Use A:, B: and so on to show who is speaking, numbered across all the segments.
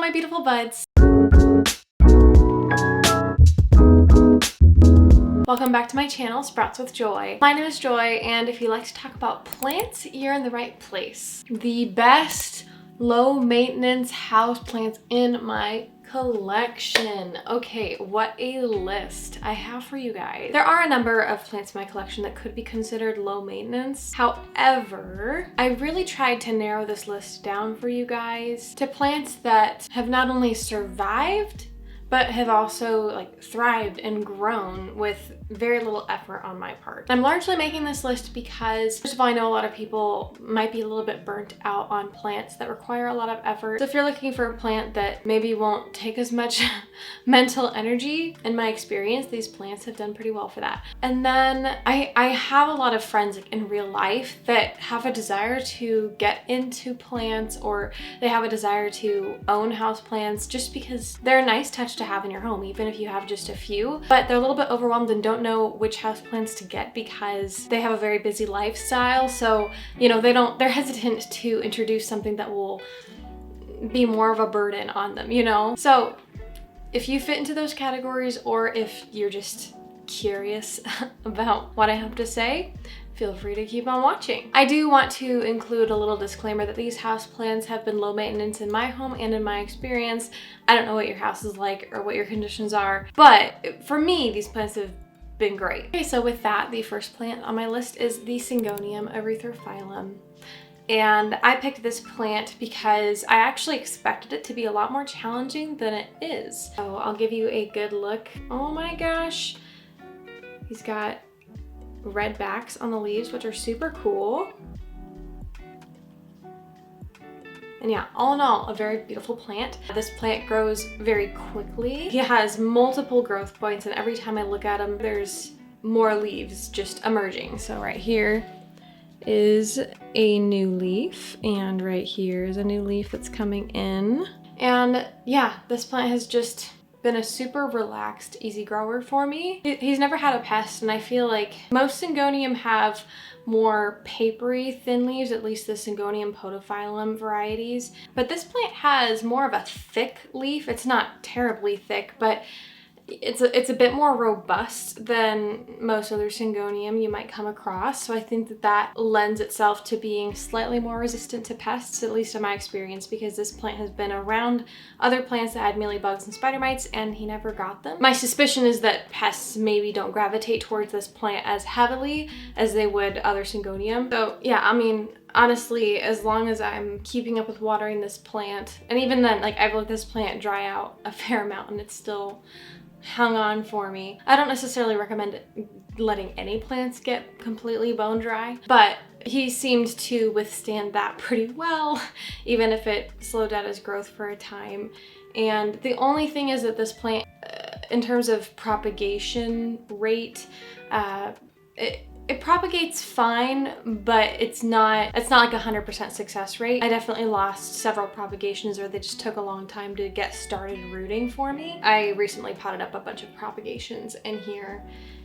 A: my beautiful buds. Welcome back to my channel, Sprouts with Joy. My name is Joy, and if you like to talk about plants, you're in the right place. The best low maintenance house plants in my collection. Okay, what a list I have for you guys. There are a number of plants in my collection that could be considered low maintenance. However, I really tried to narrow this list down for you guys to plants that have not only survived, but have also like thrived and grown with very little effort on my part. I'm largely making this list because, first of all, I know a lot of people might be a little bit burnt out on plants that require a lot of effort. So if you're looking for a plant that maybe won't take as much mental energy, in my experience, these plants have done pretty well for that. And then I have a lot of friends in real life that have a desire to get into plants, or they have a desire to own houseplants just because they're a nice touch to have in your home, even if you have just a few, but they're a little bit overwhelmed and don't know which houseplants to get because they have a very busy lifestyle. So, you know, they're hesitant to introduce something that will be more of a burden on them, you know? So if you fit into those categories, or if you're just curious about what I have to say, feel free to keep on watching. I do want to include a little disclaimer that these houseplants have been low maintenance in my home and in my experience. I don't know what your house is like or what your conditions are, but for me, these plants have been great. Okay, so with that, the first plant on my list is the syngonium erythrophyllum. And I picked this plant because I actually expected it to be a lot more challenging than it is. So I'll give you a good look. Oh my gosh. He's got red backs on the leaves, which are super cool. And yeah, all in all, a very beautiful plant. This plant grows very quickly. He has multiple growth points, and every time I look at him, there's more leaves just emerging. So right here is a new leaf, and right here is a new leaf that's coming in. And yeah, this plant has just been a super relaxed, easy grower for me. He's never had a pest, and I feel like most syngonium have more papery thin leaves, at least the syngonium podophyllum varieties. But this plant has more of a thick leaf. It's not terribly thick, but it's a bit more robust than most other syngonium you might come across. So I think that lends itself to being slightly more resistant to pests, at least in my experience, because this plant has been around other plants that had mealybugs and spider mites, and he never got them. My suspicion is that pests maybe don't gravitate towards this plant as heavily as they would other syngonium. So yeah, I mean, honestly, as long as I'm keeping up with watering this plant, and even then, like, I've let this plant dry out a fair amount and it's still hung on for me. I don't necessarily recommend letting any plants get completely bone dry, but he seemed to withstand that pretty well, even if it slowed down his growth for a time. And the only thing is that this plant, in terms of propagation rate, it propagates fine, but it's not like 100% success rate. I definitely lost several propagations, or they just took a long time to get started rooting for me. I recently potted up a bunch of propagations in here,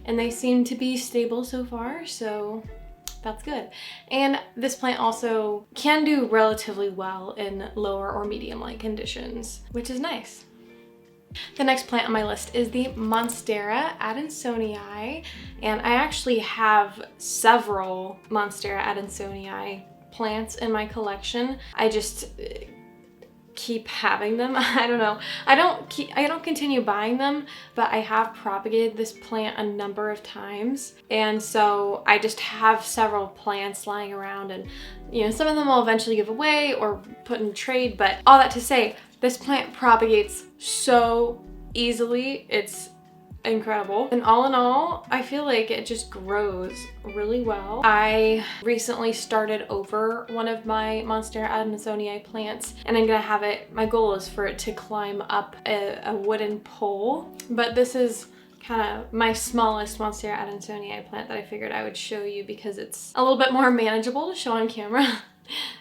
A: and they seem to be stable so far, so that's good. And this plant also can do relatively well in lower or medium light conditions, which is nice. The next plant on my list is the monstera adansonii, and I actually have several monstera adansonii plants in my collection. I just keep having them. I don't know. I don't continue buying them, but I have propagated this plant a number of times, and so I just have several plants lying around, and you know, some of them will eventually give away or put in trade, but all that to say, this plant propagates so easily. It's incredible. And all in all, I feel like it just grows really well. I recently started over one of my monstera adansonii plants, and I'm gonna have it, my goal is for it to climb up a wooden pole, but this is kind of my smallest monstera adansonii plant that I figured I would show you because it's a little bit more manageable to show on camera.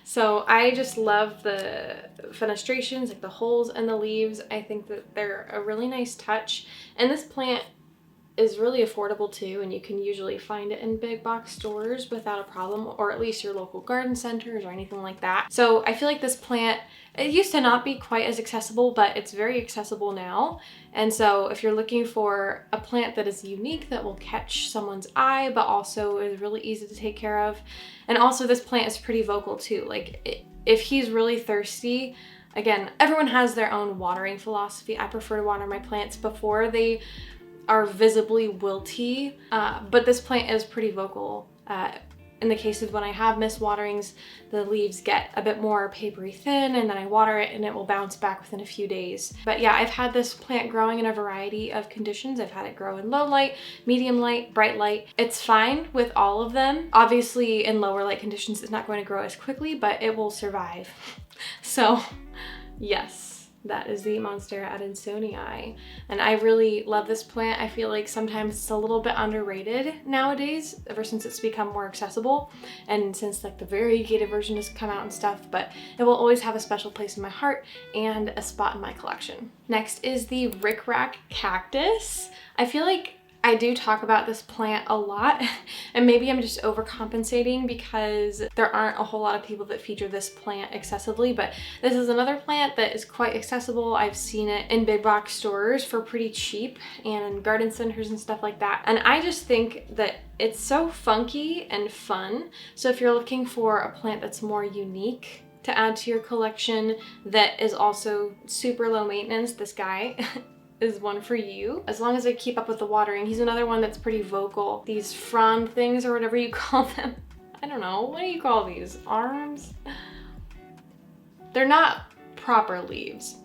A: So I just love the fenestrations, like the holes in the leaves. I think that they're a really nice touch. And this plant is really affordable too, and you can usually find it in big box stores without a problem, or at least your local garden centers or anything like that. So I feel like this plant, it used to not be quite as accessible, but it's very accessible now. And so if you're looking for a plant that is unique, that will catch someone's eye, but also is really easy to take care of. And also this plant is pretty vocal too. Like if he's really thirsty, again, everyone has their own watering philosophy. I prefer to water my plants before they are visibly wilty, but this plant is pretty vocal. In the case of when I have missed waterings, the leaves get a bit more papery thin, and then I water it and it will bounce back within a few days. But yeah, I've had this plant growing in a variety of conditions. I've had it grow in low light, medium light, bright light. It's fine with all of them. Obviously in lower light conditions, it's not going to grow as quickly, but it will survive. So yes. That is the Monstera adansonii. And I really love this plant. I feel like sometimes it's a little bit underrated nowadays, ever since it's become more accessible and since like the variegated version has come out and stuff, but it will always have a special place in my heart and a spot in my collection. Next is the ric-rac cactus. I feel like I do talk about this plant a lot, and maybe I'm just overcompensating because there aren't a whole lot of people that feature this plant excessively, but this is another plant that is quite accessible. I've seen it in big box stores for pretty cheap and in garden centers and stuff like that. And I just think that it's so funky and fun. So if you're looking for a plant that's more unique to add to your collection that is also super low maintenance, this guy is one for you. As long as I keep up with the watering. He's another one that's pretty vocal. These frond things, or whatever you call them. I don't know, what do you call these? Arms? They're not proper leaves,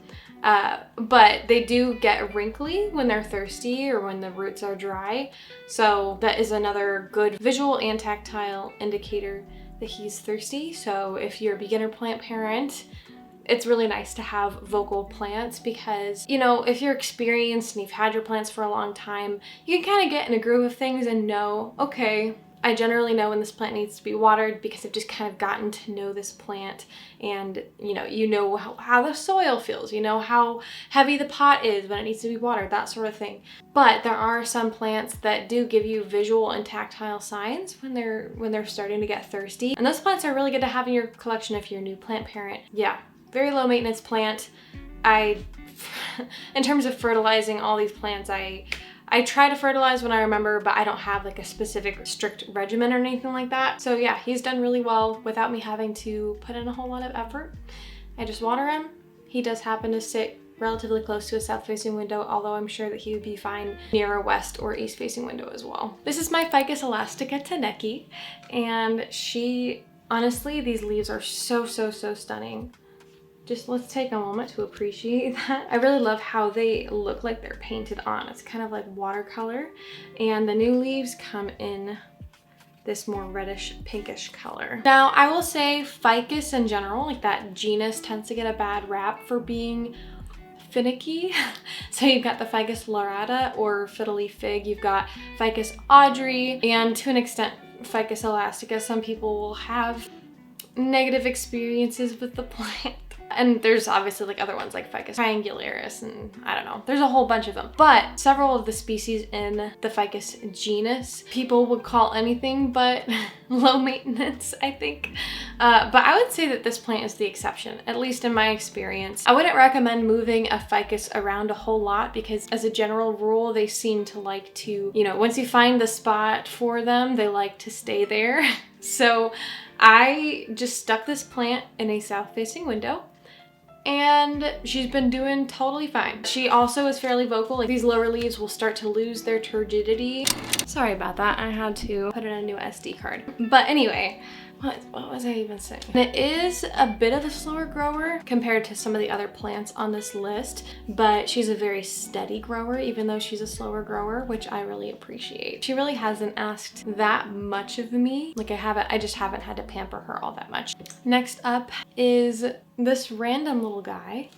A: but they do get wrinkly when they're thirsty or when the roots are dry. So that is another good visual and tactile indicator that he's thirsty. So if you're a beginner plant parent, it's really nice to have vocal plants because, you know, if you're experienced and you've had your plants for a long time, you can kind of get in a groove of things and know, okay, I generally know when this plant needs to be watered because I've just kind of gotten to know this plant, and you know how the soil feels, you know how heavy the pot is when it needs to be watered, that sort of thing. But there are some plants that do give you visual and tactile signs when they're starting to get thirsty. And those plants are really good to have in your collection if you're a new plant parent. Yeah. Very low maintenance plant. In terms of fertilizing all these plants, I try to fertilize when I remember, but I don't have like a specific strict regimen or anything like that. So yeah, he's done really well without me having to put in a whole lot of effort. I just water him. He does happen to sit relatively close to a south-facing window, although I'm sure that he would be fine near a west or east-facing window as well. This is my ficus elastica tineke, and honestly, these leaves are so stunning. Just let's take a moment to appreciate that. I really love how they look like they're painted on. It's kind of like watercolor, and the new leaves come in this more reddish pinkish color. Now I will say ficus in general, like that genus, tends to get a bad rap for being finicky. So you've got the ficus lyrata or fiddly fig, you've got ficus audrey, and to an extent ficus elastica. Some people will have negative experiences with the plant. And there's obviously like other ones like ficus triangularis, and I don't know, there's a whole bunch of them. But several of the species in the ficus genus, people would call anything but low maintenance, I think. But I would say that this plant is the exception, at least in my experience. I wouldn't recommend moving a ficus around a whole lot because as a general rule, they seem to like to, once you find the spot for them, they like to stay there. So I just stuck this plant in a south-facing window, and she's been doing totally fine. She also is fairly vocal. Like these lower leaves will start to lose their turgidity. Sorry about that. I had to put in a new SD card. But anyway, what was I even saying? It is a bit of a slower grower compared to some of the other plants on this list, but she's a very steady grower, even though she's a slower grower, which I really appreciate. She really hasn't asked that much of me. Like I just haven't had to pamper her all that much. Next up is this random little guy.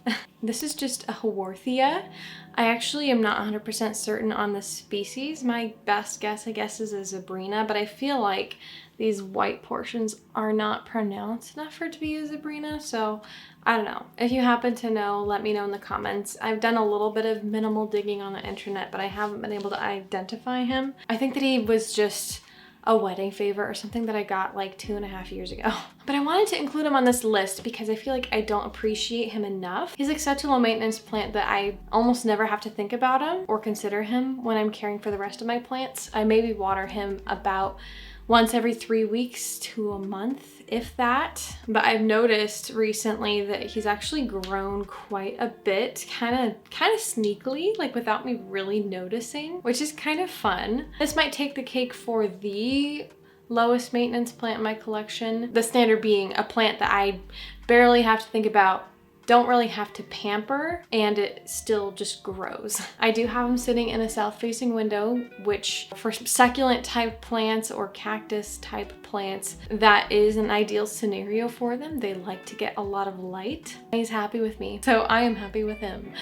A: This is just a haworthia. I actually am not 100% certain on the species. My best guess, I guess, is a zebrina, but I feel like these white portions are not pronounced enough for it to be a zebrina, so I don't know. If you happen to know, let me know in the comments. I've done a little bit of minimal digging on the internet, but I haven't been able to identify him. I think that he was just a wedding favor or something that I got like 2.5 years ago. But I wanted to include him on this list because I feel like I don't appreciate him enough. He's like such a low maintenance plant that I almost never have to think about him or consider him when I'm caring for the rest of my plants. I maybe water him about once every 3 weeks to a month, if that. But I've noticed recently that he's actually grown quite a bit, kind of sneakily, like without me really noticing, which is kind of fun. This might take the cake for the lowest maintenance plant in my collection. The standard being a plant that I barely have to think about, don't really have to pamper, and it still just grows. I do have them sitting in a south-facing window, which for succulent type plants or cactus type plants, that is an ideal scenario for them. They like to get a lot of light. He's happy with me, so I am happy with him.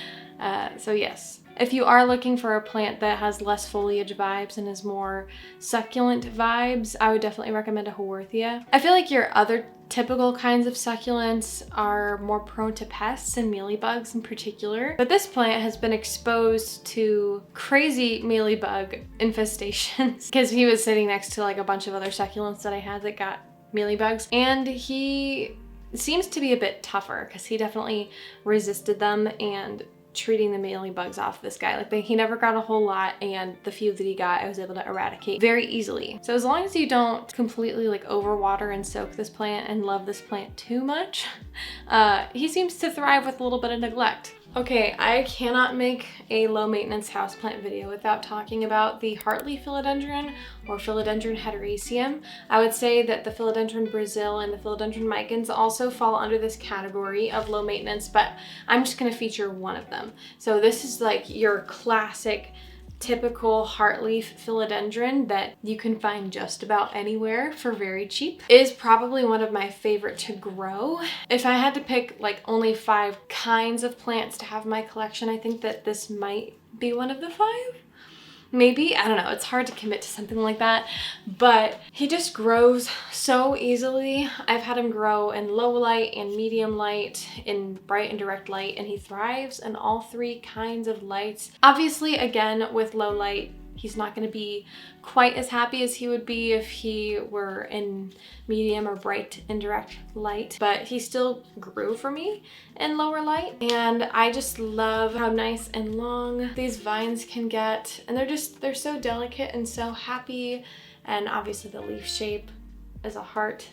A: So yes. If you are looking for a plant that has less foliage vibes and is more succulent vibes, I would definitely recommend a haworthia. I feel like your other typical kinds of succulents are more prone to pests and mealybugs in particular, but this plant has been exposed to crazy mealybug infestations because he was sitting next to like a bunch of other succulents that I had that got mealybugs, and he seems to be a bit tougher because he definitely resisted them and treating the mealybugs off this guy. Like he never got a whole lot, and the few that he got I was able to eradicate very easily. So as long as you don't completely like overwater and soak this plant and love this plant too much, he seems to thrive with a little bit of neglect. Okay, I cannot make a low maintenance houseplant video without talking about the heartleaf philodendron or philodendron hederaceum. I would say that the philodendron Brazil and the philodendron micans also fall under this category of low maintenance, but I'm just gonna feature one of them. So this is like your classic typical heartleaf philodendron that you can find just about anywhere for very cheap. It is probably one of my favorite to grow. If I had to pick like only 5 kinds of plants to have in my collection, I think that this might be one of the 5. Maybe, I don't know, it's hard to commit to something like that, but he just grows so easily. I've had him grow in low light and medium light, in bright and direct light, and he thrives in all 3 kinds of lights. Obviously, again, with low light, he's not going to be quite as happy as he would be if he were in medium or bright and direct light, but he still grew for me in lower light, and I just love how nice and long these vines can get, and they're so delicate and so happy, and obviously the leaf shape as a heart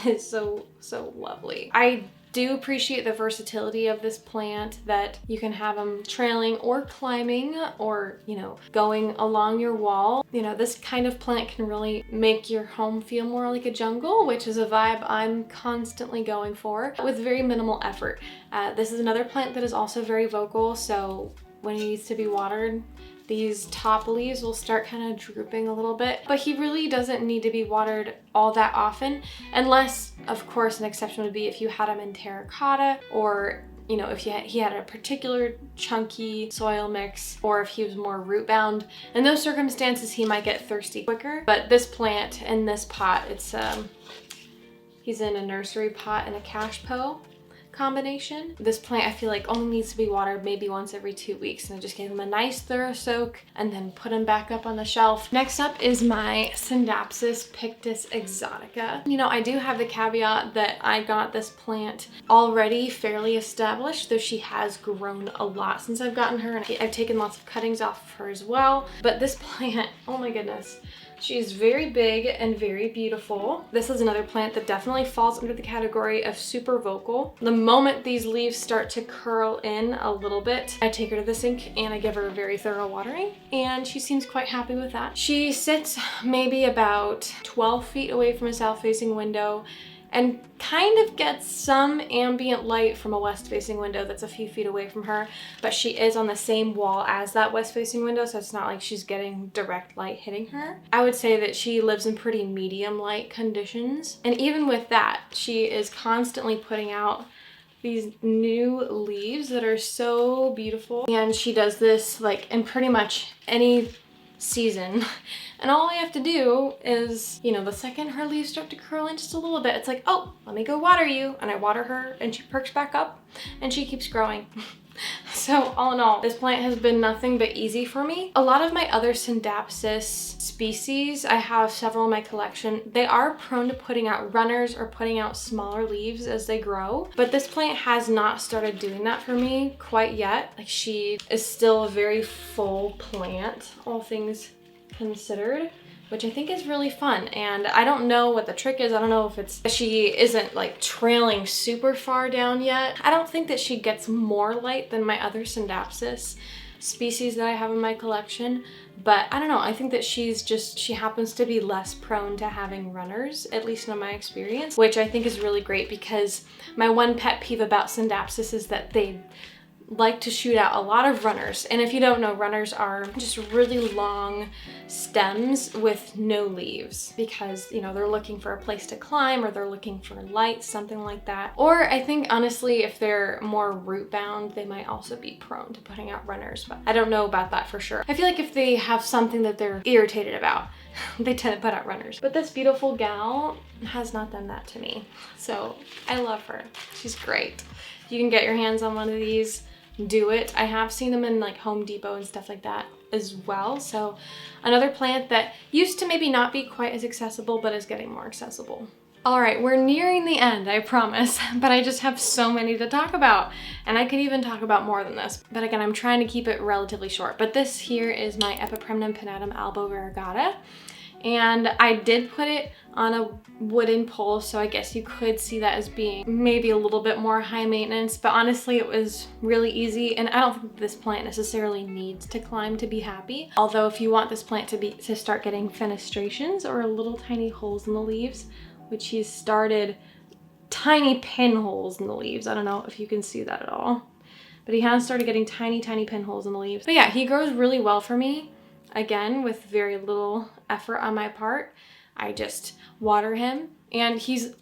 A: is so lovely. I do appreciate the versatility of this plant, that you can have them trailing or climbing or, you know, going along your wall. You know, this kind of plant can really make your home feel more like a jungle, which is a vibe I'm constantly going for with very minimal effort. This is another plant that is also very vocal, so when he needs to be watered, these top leaves will start kind of drooping a little bit, but he really doesn't need to be watered all that often, unless, of course, an exception would be if you had him in terracotta, or, you know, if he had a particular chunky soil mix, or if he was more root bound. In those circumstances, he might get thirsty quicker. But this plant in this pot, it's he's in a nursery pot in a cash po combination. This plant I feel like only needs to be watered maybe once every 2 weeks, and I just gave him a nice thorough soak and then put him back up on the shelf. Next up is my scindapsus pictus exotica. You know, I do have the caveat that I got this plant already fairly established, though she has grown a lot since I've gotten her, and I've taken lots of cuttings off of her as well. But this plant, oh my goodness, she's very big and very beautiful. This is another plant that definitely falls under the category of super vocal. The moment these leaves start to curl in a little bit, I take her to the sink and I give her a very thorough watering, and she seems quite happy with that. She sits maybe about 12 feet away from a south-facing window and kind of gets some ambient light from a west-facing window that's a few feet away from her, but she is on the same wall as that west-facing window, so it's not like she's getting direct light hitting her. I would say that she lives in pretty medium light conditions, and even with that, she is constantly putting out these new leaves that are so beautiful. And she does this like in pretty much any season. And all I have to do is, you know, the second her leaves start to curl in just a little bit, it's like, oh, let me go water you. And I water her and she perks back up and she keeps growing. So all in all, this plant has been nothing but easy for me. A lot of my other scindapsus species, I have several in my collection. They are prone to putting out runners or putting out smaller leaves as they grow, but this plant has not started doing that for me quite yet. Like, she is still a very full plant, all things considered, which I think is really fun. And I don't know what the trick is. I don't know if it's she isn't like trailing super far down yet. I don't think that she gets more light than my other scindapsus species that I have in my collection, but I don't know. I think that she happens to be less prone to having runners, at least in my experience, which I think is really great, because my one pet peeve about scindapsus is that they like to shoot out a lot of runners. And if you don't know, runners are just really long stems with no leaves, because, you know, they're looking for a place to climb, or they're looking for light, something like that. Or I think honestly, if they're more root bound, they might also be prone to putting out runners, but I don't know about that for sure. I feel like if they have something that they're irritated about, they tend to put out runners. But this beautiful gal has not done that to me. So I love her. She's great. If you can get your hands on one of these, do it. I have seen them in like Home Depot and stuff like that as well. So another plant that used to maybe not be quite as accessible, but is getting more accessible. All right, we're nearing the end, I promise, but I just have so many to talk about, and I could even talk about more than this. But again, I'm trying to keep it relatively short. But this here is my epipremnum pinnatum albo variegata. And I did put it on a wooden pole, so I guess you could see that as being maybe a little bit more high maintenance, but honestly it was really easy, and I don't think this plant necessarily needs to climb to be happy. Although if you want this plant to start getting fenestrations or little tiny holes in the leaves, which he's started tiny pinholes in the leaves. I don't know if you can see that at all, but he has started getting tiny pinholes in the leaves. But yeah, he grows really well for me. Again, with very little effort on my part. I just water him, and he's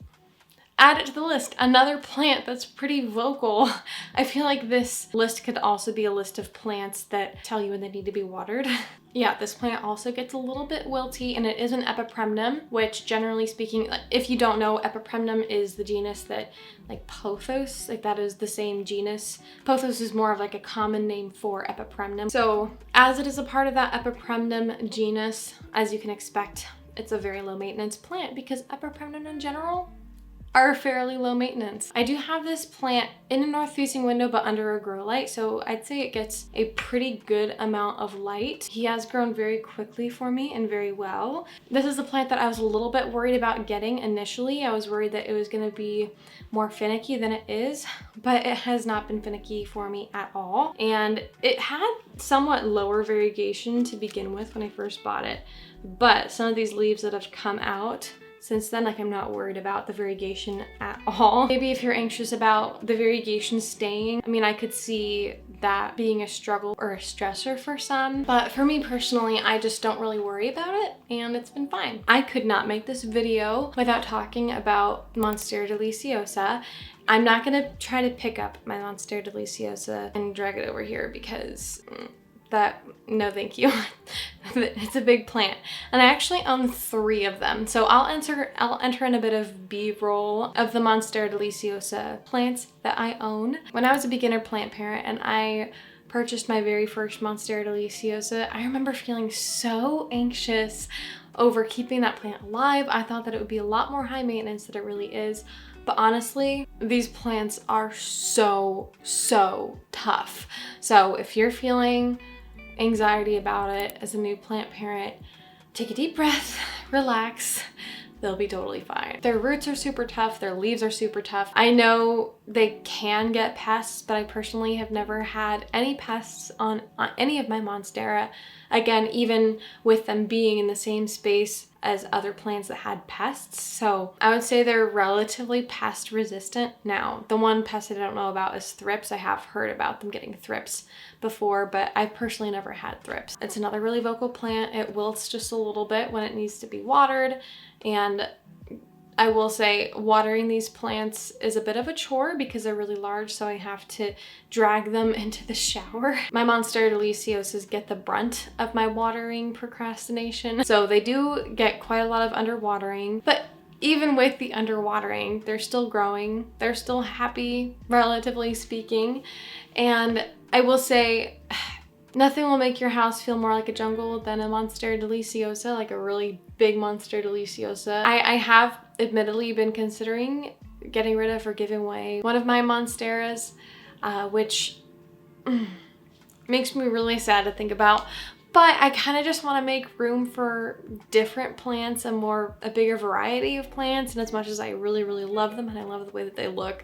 A: added to the list. Another plant that's pretty vocal. I feel like this list could also be a list of plants that tell you when they need to be watered. Yeah, this plant also gets a little bit wilty, and it is an epipremnum, which generally speaking, if you don't know, epipremnum is the genus that, like pothos, like that is the same genus. Pothos is more of like a common name for epipremnum. So as it is a part of that epipremnum genus, as you can expect, it's a very low maintenance plant, because epipremnum in general are fairly low maintenance. I do have this plant in a north-facing window but under a grow light, so I'd say it gets a pretty good amount of light. He has grown very quickly for me and very well. This is a plant that I was a little bit worried about getting initially. I was worried that it was going to be more finicky than it is, but it has not been finicky for me at all. And it had somewhat lower variegation to begin with when I first bought it, but some of these leaves that have come out since then, like, I'm not worried about the variegation at all. Maybe if you're anxious about the variegation staying, I mean, I could see that being a struggle or a stressor for some, but for me personally, I just don't really worry about it, and it's been fine. I could not make this video without talking about Monstera deliciosa. I'm not gonna try to pick up my Monstera deliciosa and drag it over here, because no thank you. It's a big plant, and I actually own 3 of them, so I'll enter in a bit of B-roll of the Monstera deliciosa plants that I own. When I was a beginner plant parent and I purchased my very first Monstera deliciosa, I remember feeling so anxious over keeping that plant alive. I thought that it would be a lot more high maintenance than it really is. But honestly, these plants are so tough. So if you're feeling anxiety about it as a new plant parent, take a deep breath, relax. They'll be totally fine. Their roots are super tough, their leaves are super tough. I know they can get pests, but I personally have never had any pests on any of my Monstera. Again, even with them being in the same space as other plants that had pests. So I would say they're relatively pest resistant. Now, the one pest I don't know about is thrips. I have heard about them getting thrips before, but I've personally never had thrips. It's another really vocal plant. It wilts just a little bit when it needs to be watered, and I will say watering these plants is a bit of a chore because they're really large, so I have to drag them into the shower. My monstera deliciosas get the brunt of my watering procrastination, so they do get quite a lot of underwatering, but even with the underwatering, they're still growing. They're still happy, relatively speaking. And I will say, nothing will make your house feel more like a jungle than a monstera deliciosa, like a really big monstera deliciosa. I have admittedly been considering getting rid of or giving away one of my monsteras, which makes me really sad to think about. But I kind of just want to make room for different plants and a bigger variety of plants. And as much as I really, really love them and I love the way that they look,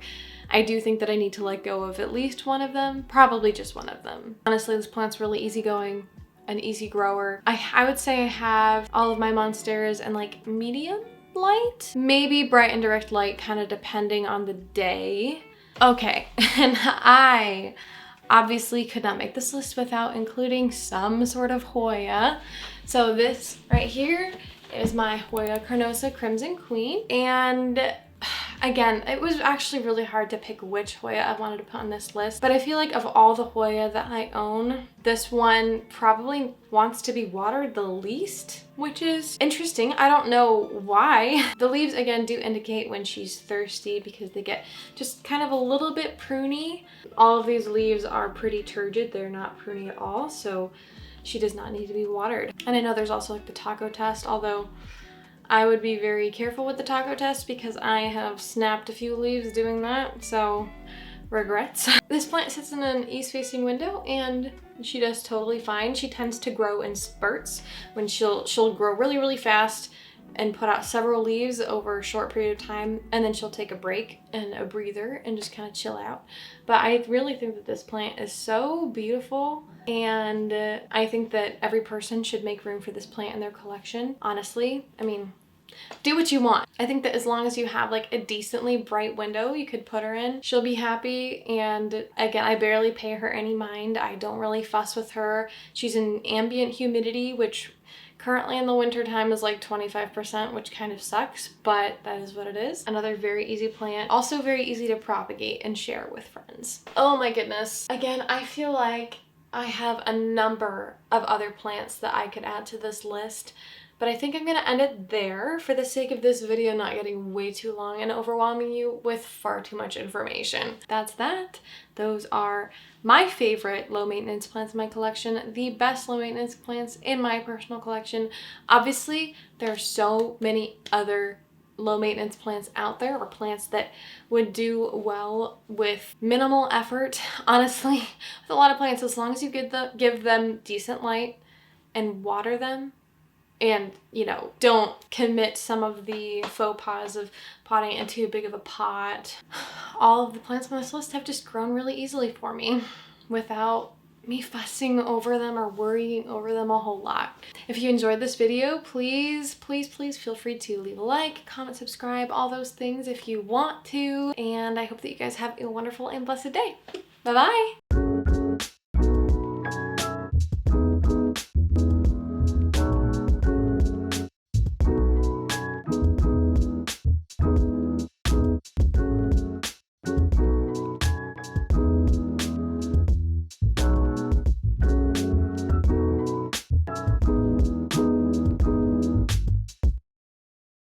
A: I do think that I need to let go of at least one of them, probably just one of them. Honestly, this plant's really easygoing, an easy grower. I would say I have all of my monsteras in like medium light, maybe bright and direct light, kind of depending on the day. Okay, and I obviously could not make this list without including some sort of Hoya. So this right here is my Hoya carnosa Crimson Queen. And again, it was actually really hard to pick which Hoya I wanted to put on this list, but I feel like of all the Hoya that I own, this one probably wants to be watered the least, which is interesting. I don't know why. The leaves again do indicate when she's thirsty because they get just kind of a little bit pruny. All of these leaves are pretty turgid. They're not pruny at all, so she does not need to be watered. And I know there's also like the taco test, although I would be very careful with the taco test because I have snapped a few leaves doing that, so regrets. This plant sits in an east-facing window and she does totally fine. She tends to grow in spurts when she'll grow really, really fast and put out several leaves over a short period of time, and then she'll take a break and a breather and just kind of chill out. But I really think that this plant is so beautiful, and I think that every person should make room for this plant in their collection. Honestly, I mean, do what you want. I think that as long as you have like a decently bright window you could put her in, she'll be happy. And again, I barely pay her any mind. I don't really fuss with her. She's in ambient humidity, which currently in the winter time is like 25%, which kind of sucks, but that is what it is. Another very easy plant, also very easy to propagate and share with friends. Oh my goodness. Again, I feel like I have a number of other plants that I could add to this list, but I think I'm gonna end it there for the sake of this video not getting way too long and overwhelming you with far too much information. That's that. Those are my favorite low maintenance plants in my collection, the best low maintenance plants in my personal collection. Obviously, there are so many other low maintenance plants out there, or plants that would do well with minimal effort. Honestly, with a lot of plants, as long as you give them decent light and water them, and, you know, don't commit some of the faux pas of potting it in too big of a pot. All of the plants on this list have just grown really easily for me without me fussing over them or worrying over them a whole lot. If you enjoyed this video, please, please, please feel free to leave a like, comment, subscribe, all those things if you want to. And I hope that you guys have a wonderful and blessed day. Bye-bye.